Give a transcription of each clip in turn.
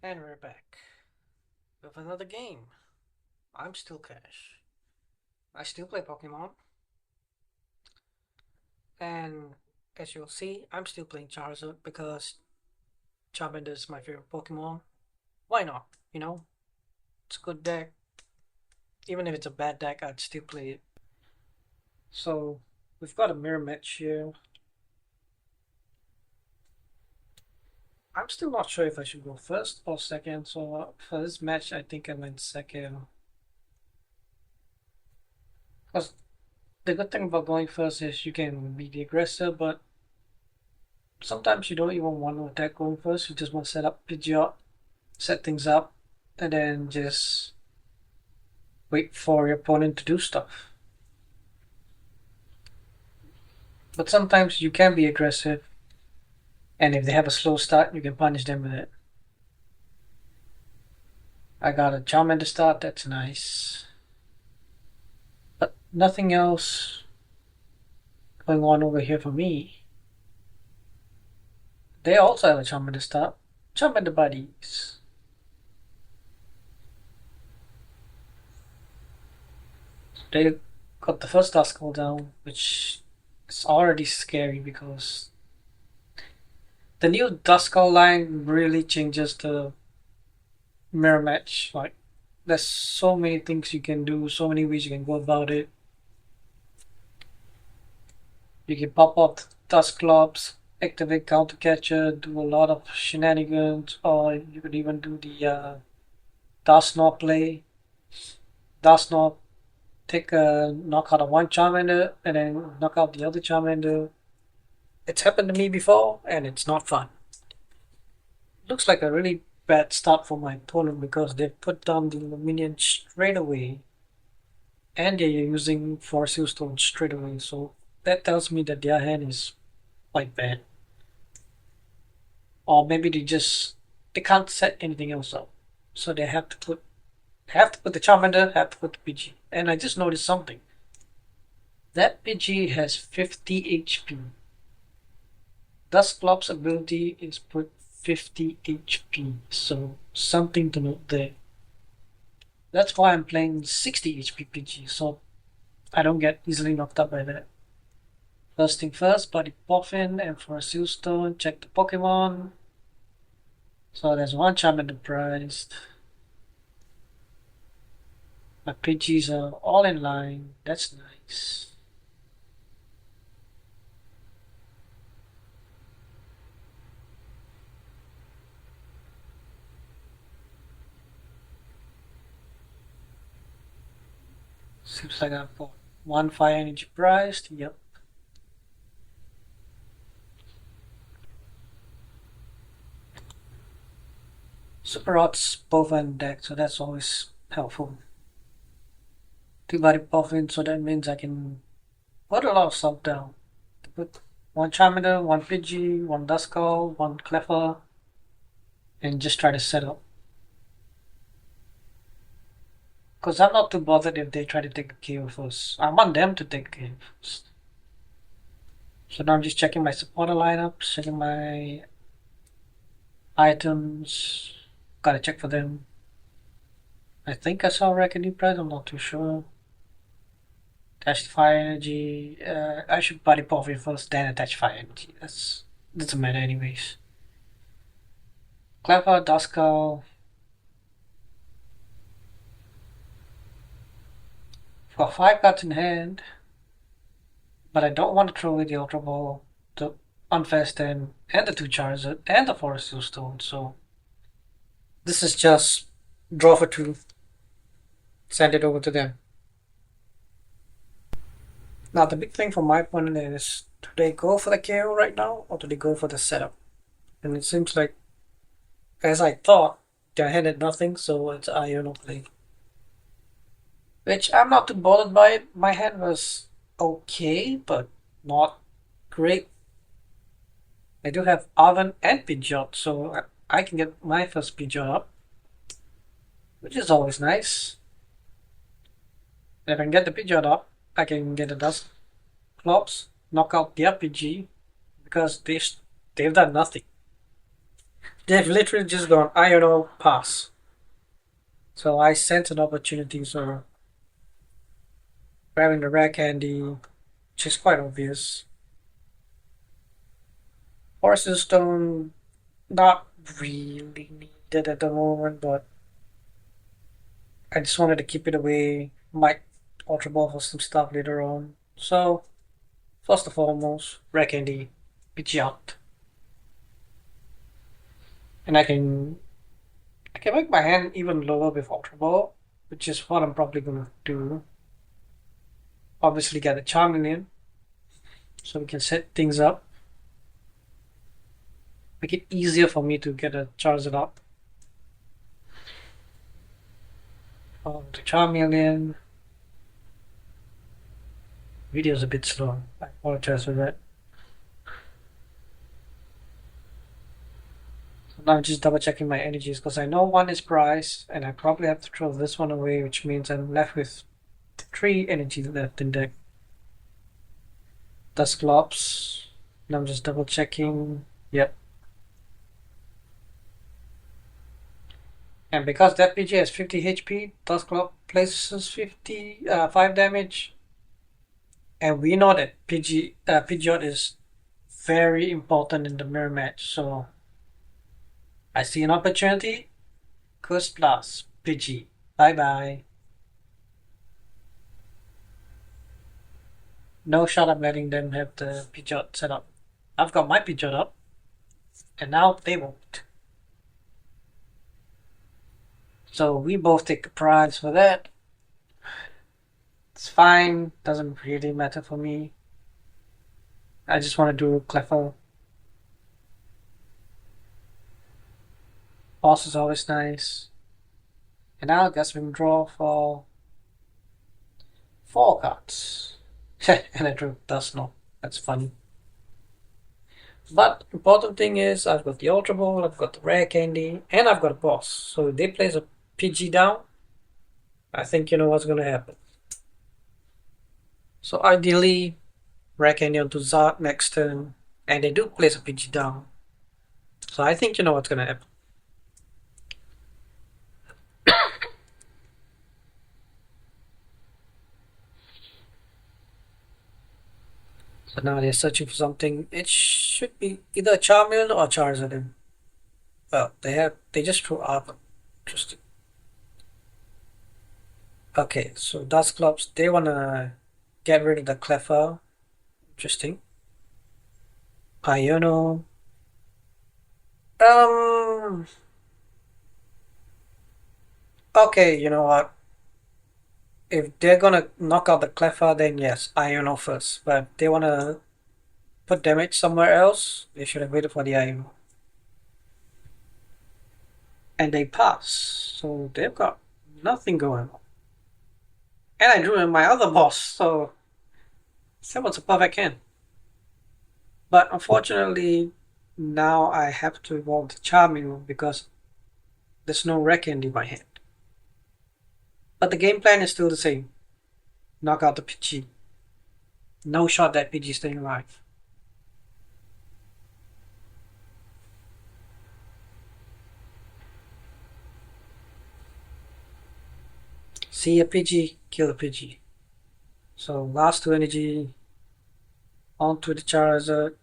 And we're back with another game. I'm still Cash. I still play Pokemon. And as you'll see, I'm still playing Charizard because Charmander is my favorite Pokemon. Why not? You know, it's a good deck. Even if it's a bad deck, I'd still play it. So, we've got a mirror match here. I'm still not sure if I should go first or second. So, for this match, I think I went second. Because the good thing about going first is you can be the aggressor, but sometimes you don't even want to attack going first. You just want to set up Pidgeot, set things up, and then just wait for your opponent to do stuff. But sometimes you can be aggressive, and if they have a slow start, you can punish them with it. I got a Charmander start, that's nice. But nothing else going on over here for me. They also have a Charmander start. Charmander buddies. They got the first Duskull down, which is already scary because the new Duskull line really changes the mirror match. Like, there's so many things you can do, so many ways you can go about it. You can pop up Dusclops, activate Counter Catcher, do a lot of shenanigans, or you could even do the Dusknoir play. Dusknoir take a knockout of one Charmander and then knock out the other Charmander. It's happened to me before and it's not fun. Looks like a really bad start for my opponent because they put down the Lumineon straight away and they're using Fossil Stone straight away, so that tells me that their hand is quite bad. Or maybe they can't set anything else up. So they have to put the Charmander, have to put the Pidgey. And I just noticed something. That Pidgey has 50 HP. Dusclops ability is put 50 HP, so something to note there. That's why I'm playing 60 HP Pidgey, so I don't get easily knocked up by that. First thing first, Buddy Poffin and for a Sealstone, check the Pokemon. So there's one Charmander prized. My Pidgeys are all in line, that's nice. Seems like I've got one fire energy prized, yep. Super Hot's both on deck, so that's always helpful. Two-body Poffin, so that means I can put a lot of stuff down. Put one Charmander, one Pidgey, one Duskull, one Cleffa, and just try to set up. Because I'm not too bothered if they try to take a KO first. I want them to take a KO first. So now I'm just checking my supporter lineup, checking my items. Gotta check for them. I think I saw Rare Candy price, I'm not too sure. Attach fire energy. I should Buddy Poffin first, then attach fire energy. That's a matter anyways. Cleffa, Duskull. Got 5 cards in hand, but I don't want to throw away the Ultra Ball, the Unfair Stand, and the 2 Charizard, and the Forest Seal Stone, so this is just draw for 2, send it over to them. Now the big thing for my opponent is, do they go for the KO right now, or do they go for the setup? And it seems like, as I thought, their hand had nothing, so it's Iono play. Which I'm not too bothered by it. My hand was okay, but not great. I do have Arven and Pidgeot, so I can get my first Pidgeot up, which is always nice. If I can get the Pidgeot up, I can get the Dusclops, knock out the RPG, because they've done nothing. They've literally just gone, Iono pass. So I sent an opportunity, so grabbing the rare candy, which is quite obvious. Horse's Stone, not really needed at the moment, but I just wanted to keep it away. Might Ultra Ball for some stuff later on. So, first and foremost, rare candy, Pidgeot. And I can make my hand even lower with Ultra Ball, which is what I'm probably gonna do. Obviously get a Charmeleon, so we can set things up. Make it easier for me to get a Charizard up. The Charmeleon. Video's a bit slow. I apologize for that. So now I'm just double checking my energies because I know one is priced and I probably have to throw this one away, which means I'm left with 3 energy left in deck. Dusclops. And I'm just double checking. Yep. And because that PG has 50 HP, Dusclops places 5 damage. And we know that Pidgeot is very important in the mirror match, so I see an opportunity. Curse Plus, Pidgey. Bye bye. No shot I'm letting them have the Pidgeot set up. I've got my Pidgeot up, and now they won't. So we both take a prize for that. It's fine, doesn't really matter for me. I just want to do Cleffa. Boss is always nice. And now I guess we can draw for 4 cards. And I drew Dusknoir. That's funny. But important thing is I've got the Ultra Ball, I've got the Rare Candy, and I've got a boss. So if they place a Pidgey down, I think you know what's gonna happen. So ideally, Rare Candy onto Zard next turn, and they do place a Pidgey down. So I think you know what's gonna happen. So now they're searching for something. It should be either a Charmeleon or a Charizard. Well, they just threw Arven. Interesting. Okay, so Dusclops, they wanna get rid of the Cleffa. Interesting. Iono. Okay, you know what? If they're gonna knock out the Cleffa, then yes, Iono first. But if they wanna put damage somewhere else, they should have waited for the Iono. And they pass, so they've got nothing going on. And I drew in my other boss, so that was a perfect hand. But unfortunately, now I have to evolve the Charmeleon because there's no Rare Candy in my hand. But the game plan is still the same. Knock out the Pidgey. No shot that Pidgey staying alive. See a Pidgey, kill a Pidgey. So last 2 energy onto the Charizard.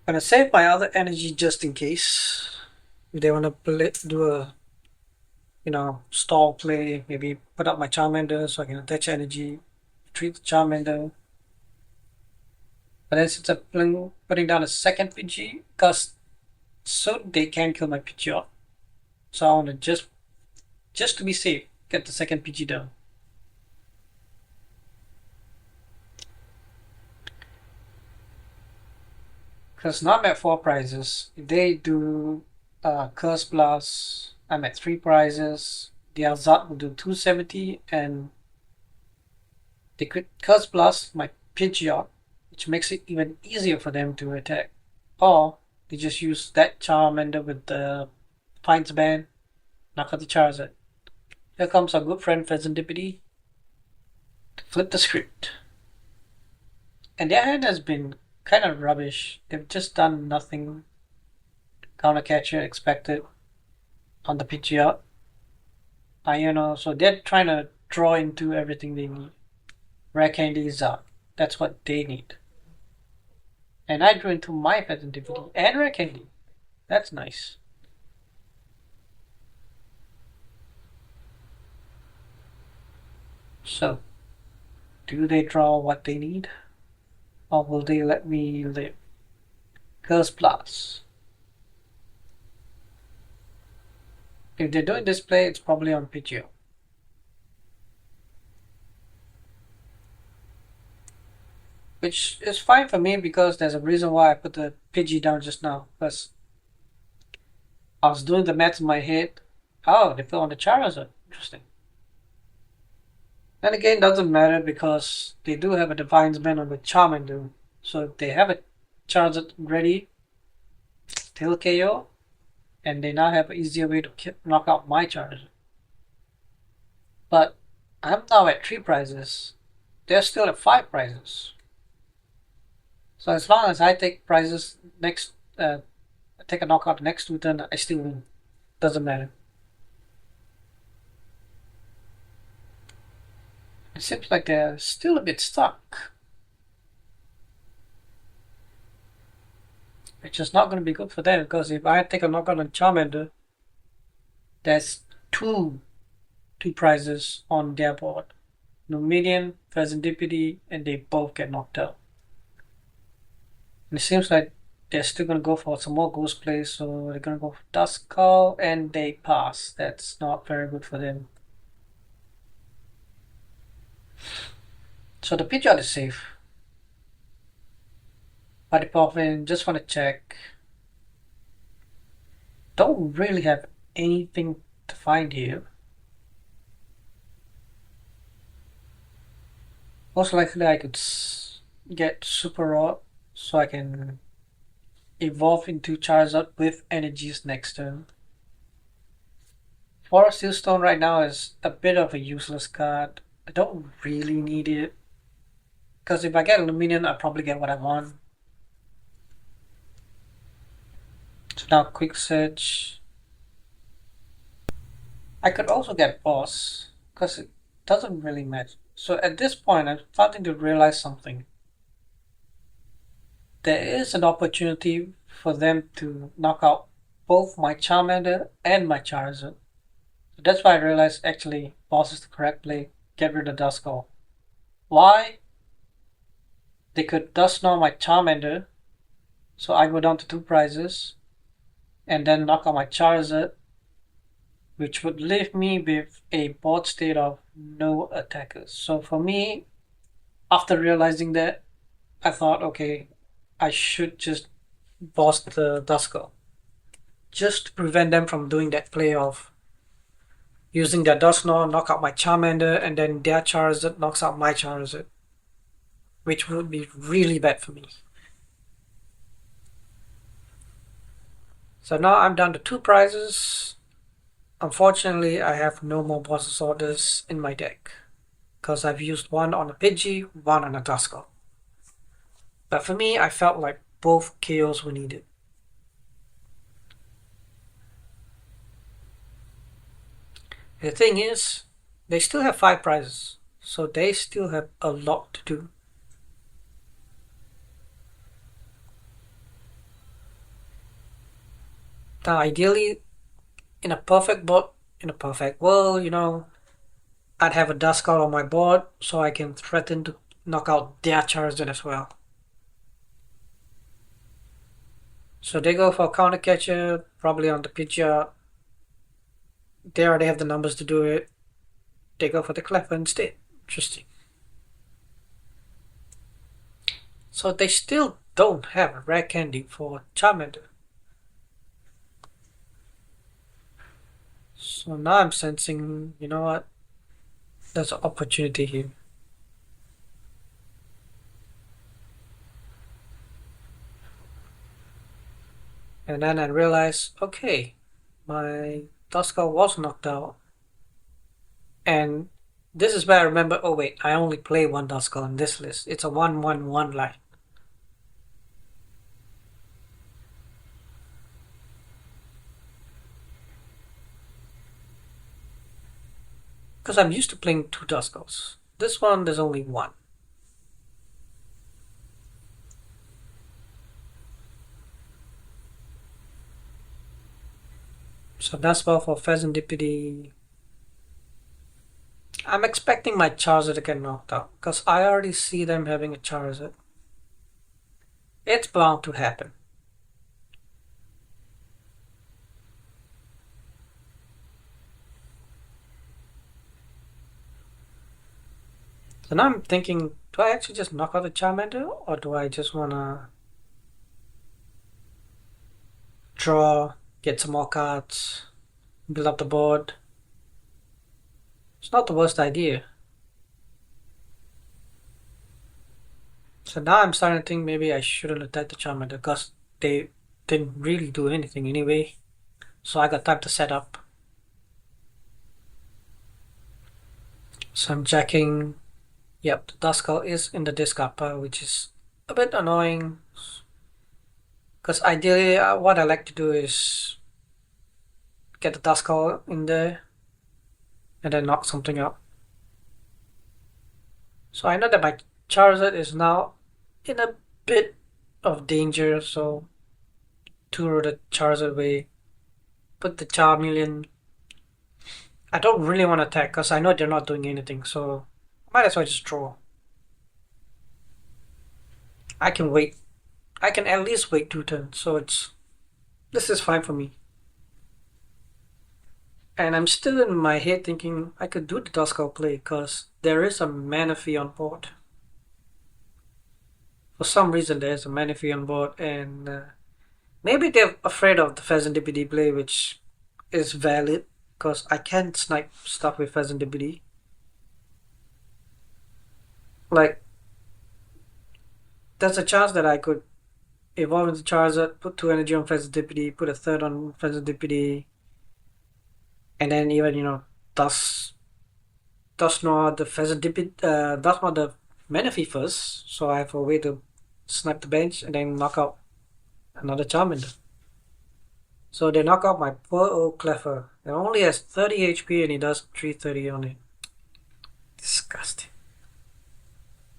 I'm gonna save my other energy just in case. If they wanna do a stall play, maybe put up my Charmander so I can attach energy, treat the Charmander. But then since I'm putting down a second Pidgey, because so they can kill my Pidgeot. So I want to just to be safe, get the second Pidgey down. Because now I'm at 4 prizes. If they do Curse Blast, I'm at 3 prizes. The Alzat will do 270, and they could Curse Blast my Pidgeot, which makes it even easier for them to attack. Or they just use that Charmander with the Pines Band, knock out the Charizard. Here comes our good friend Fezandipiti to flip the script. And their hand has been kind of rubbish. They've just done nothing counter catcher expected on the Pidgeot. Iono, so they're trying to draw into everything they need. Rare Candy is out. That's what they need. And I drew into my Fezandipiti and Rare Candy. That's nice. So, do they draw what they need? Or will they let me live? Curse Plus. If they're doing this play, it's probably on Pidgeot. Which is fine for me because there's a reason why I put the Pidgey down just now. Because I was doing the maths in my head. Oh, they put on the Charizard. Interesting. Then again, doesn't matter because they do have a Defiance Band on the Charmander. So if they have a Charizard ready, they'll KO. And they now have an easier way to knock out my Charizard. But I'm now at 3 prizes. They're still at 5 prizes. So as long as I take prizes next, take a knockout next 2 turns, I still win. Doesn't matter. It seems like they're still a bit stuck. Which is not going to be good for them because if I take a knockout on Charmander, there's two prizes on their board. Lumineon, Fezandipiti, and they both get knocked out. And it seems like they're still going to go for some more ghost plays, so they're going to go for Duskull and they pass. That's not very good for them. So the Pidgeot is safe. Buddy Poffin, just want to check. Don't really have anything to find here. Most likely I could get Super Rod so I can evolve into Charizard with energies next turn. Forest Stone right now is a bit of a useless card. I don't really need it. Because if I get Lumineon, I'll probably get what I want. So now quick search. I could also get Boss. Because it doesn't really matter. So at this point, I'm starting to realize something. There is an opportunity for them to knock out both my Charmander and my Charizard. So that's why I realized actually Boss is the correct play. Get rid of Duskull. Why? They could Dusknoir my Charmander, so I go down to 2 prizes, and then knock out my Charizard, which would leave me with a board state of no attackers. So for me, after realizing that, I thought, okay, I should just boss the Duskull. Just to prevent them from doing that play of using their Dusknoir, knock out my Charmander, and then their Charizard knocks out my Charizard. Which would be really bad for me. So now I'm down to 2 prizes. Unfortunately, I have no more boss orders in my deck. Because I've used one on a Pidgey, one on a Duskull. But for me, I felt like both KOs were needed. The thing is, they still have 5 prizes. So they still have a lot to do. Now, ideally, in a perfect world, you know, I'd have a Duskull on my board so I can threaten to knock out their Charizard as well. So they go for a counter catcher, probably on the Pidgeot. They already have the numbers to do it. They go for the Cleffa instead. Interesting. So they still don't have a Rare Candy for Charmander. So now I'm sensing, you know what, there's an opportunity here. And then I realized, okay, my Duskull was knocked out. And this is where I remember, oh wait, I only play one Duskull in this list. It's a 1-1-1 line. Because I'm used to playing 2 Duskulls. This one, there's only 1. So that's well for Fezandipiti. I'm expecting my Charizard to get knocked out, because I already see them having a Charizard. It's bound to happen. So now I'm thinking, do I actually just knock out the Charmander, or do I just wanna draw, get some more cards, build up the board? It's not the worst idea. So now I'm starting to think maybe I shouldn't attack the Charmander, because they didn't really do anything anyway. So I got time to set up. So I'm checking. Yep, the Duskull is in the discard pile, which is a bit annoying. Because ideally, what I like to do is get the Duskull in there and then knock something out. So I know that my Charizard is now in a bit of danger, so Turo the Charizard away. Put the Charmeleon. I don't really want to attack because I know they're not doing anything, so might as well just draw. I can wait. I can at least wait 2 turns, so this is fine for me. And I'm still in my head thinking I could do the Duskull play because there is a Manaphy on board. For some reason there's a Manaphy on board, and maybe they're afraid of the Fezandipiti play, which is valid because I can snipe stuff with Fezandipiti. Like, there's a chance that I could evolve into Charizard, put 2 energy on Fezandipiti, put a 3rd on Fezandipiti, and then even, Dusnoir the Dusnoir the Manaphy first, so I have a way to snipe the bench and then knock out another Charmander. So they knock out my poor old Cleffa. It only has 30 HP and he does 330 on it. Disgusting.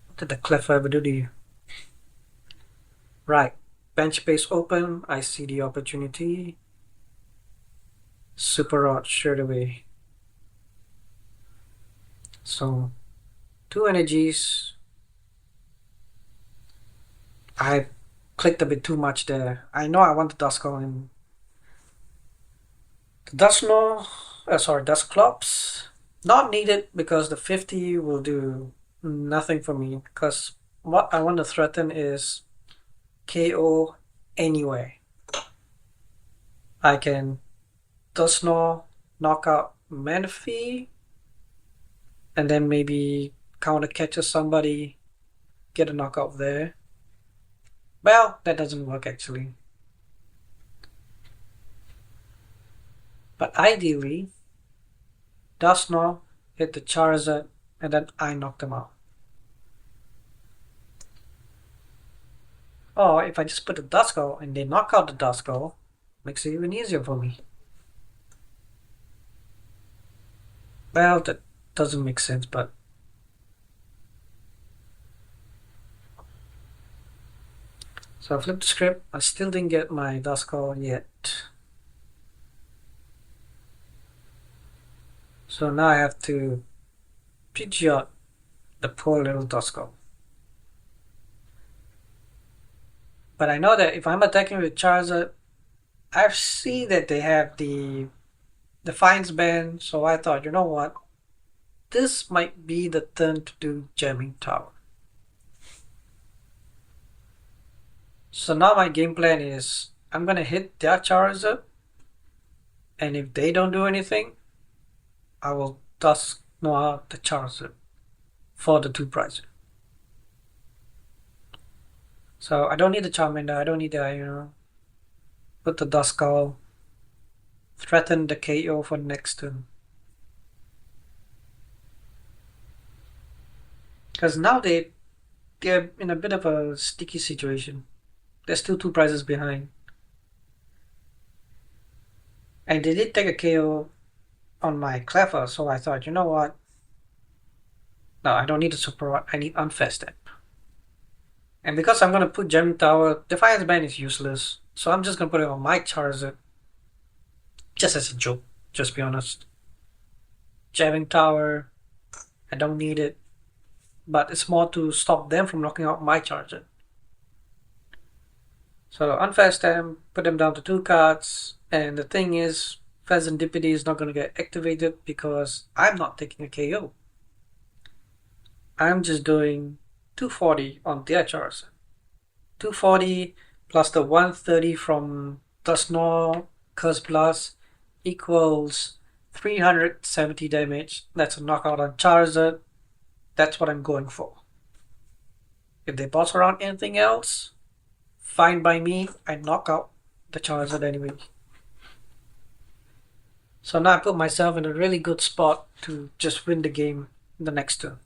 What did the Cleffa ever do to you? Right. Bench space open. I see the opportunity. Super Rod straight away. So 2 energies. I clicked a bit too much there. I know I want the Duskull in. The Dusclops, not needed because the 50 will do nothing for me, because what I want to threaten is KO anyway. I can Dusknoir, knock out Manaphy, and then maybe counter catches somebody, get a knockout there. Well, that doesn't work actually. But ideally, Dusknoir hit the Charizard and then I knock them out. Or if I just put the Duskull and they knock out the Duskull, makes it even easier for me. Well, that doesn't make sense, but so I flipped the script. I still didn't get my Duskull yet. So now I have to Pidgeot the poor little Duskull. But I know that if I'm attacking with Charizard, I see that they have the Defiance band, so I thought, you know what? This might be the turn to do Jamming Tower. So now my game plan is I'm gonna hit their Charizard, and if they don't do anything, I will Dusknoir the Charizard for the 2 prize. So I don't need the Charmander, I don't need the Iono. Put the Duskull, threaten the KO for next turn. Because now they're in a bit of a sticky situation. They're still 2 prizes behind. And they did take a KO on my Cleffa, so I thought, you know what? No, I don't need a Super Art, I need Unfest. And because I'm gonna put Gem Tower, Defiance Band is useless, so I'm just gonna put it on my Charizard. Just as a joke, just be honest. Jamming Tower, I don't need it, but it's more to stop them from knocking out my Charizard. So Unfast them, put them down to 2 cards, and the thing is, Fezandipiti is not gonna get activated because I'm not taking a KO. I'm just doing 240 on their Charizard. 240 plus the 130 from Dusknoir Curse Plus equals 370 damage. That's a knockout on Charizard. That's what I'm going for. If they boss around anything else, fine by me. I knock out the Charizard anyway. So now I put myself in a really good spot to just win the game the next turn.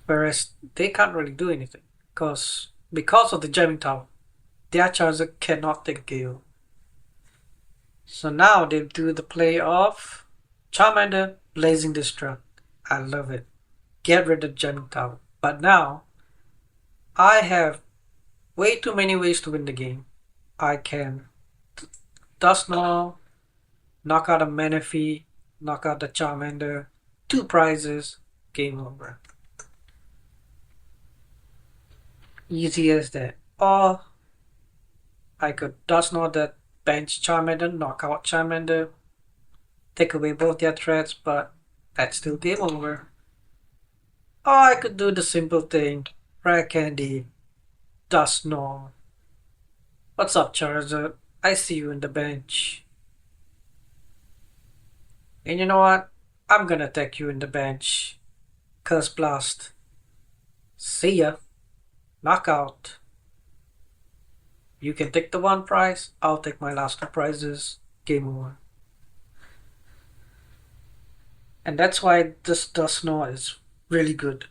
Whereas they can't really do anything because of the Jamming Tower, their Charizard cannot take KO. So now they do the play of Charmander Blazing Destruct. I love it. Get rid of Jamming Tower. But now I have way too many ways to win the game. I can Dusknoir, knock out a Manaphy, knock out the Charmander, 2 prizes, game over. Easy as that. Or I could Dusknoir that bench Charmander, knock out Charmander, take away both their threats, but that's still game over. Or I could do the simple thing, Rare Candy, Dusknoir. What's up, Charizard? I see you in the bench. And you know what? I'm gonna attack you in the bench. Curse Blast. See ya. Knockout. You can take the 1 prize, I'll take my last 2 prizes. Game over. And that's why this Dusknoir is really good.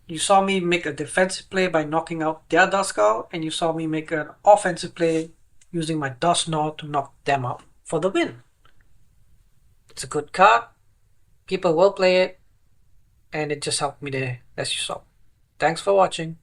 You saw me make a defensive play by knocking out their Duskull, and you saw me make an offensive play using my Dusknoir to knock them out for the win. It's a good card. People will play it, and it just helped me there, as you saw. Thanks for watching.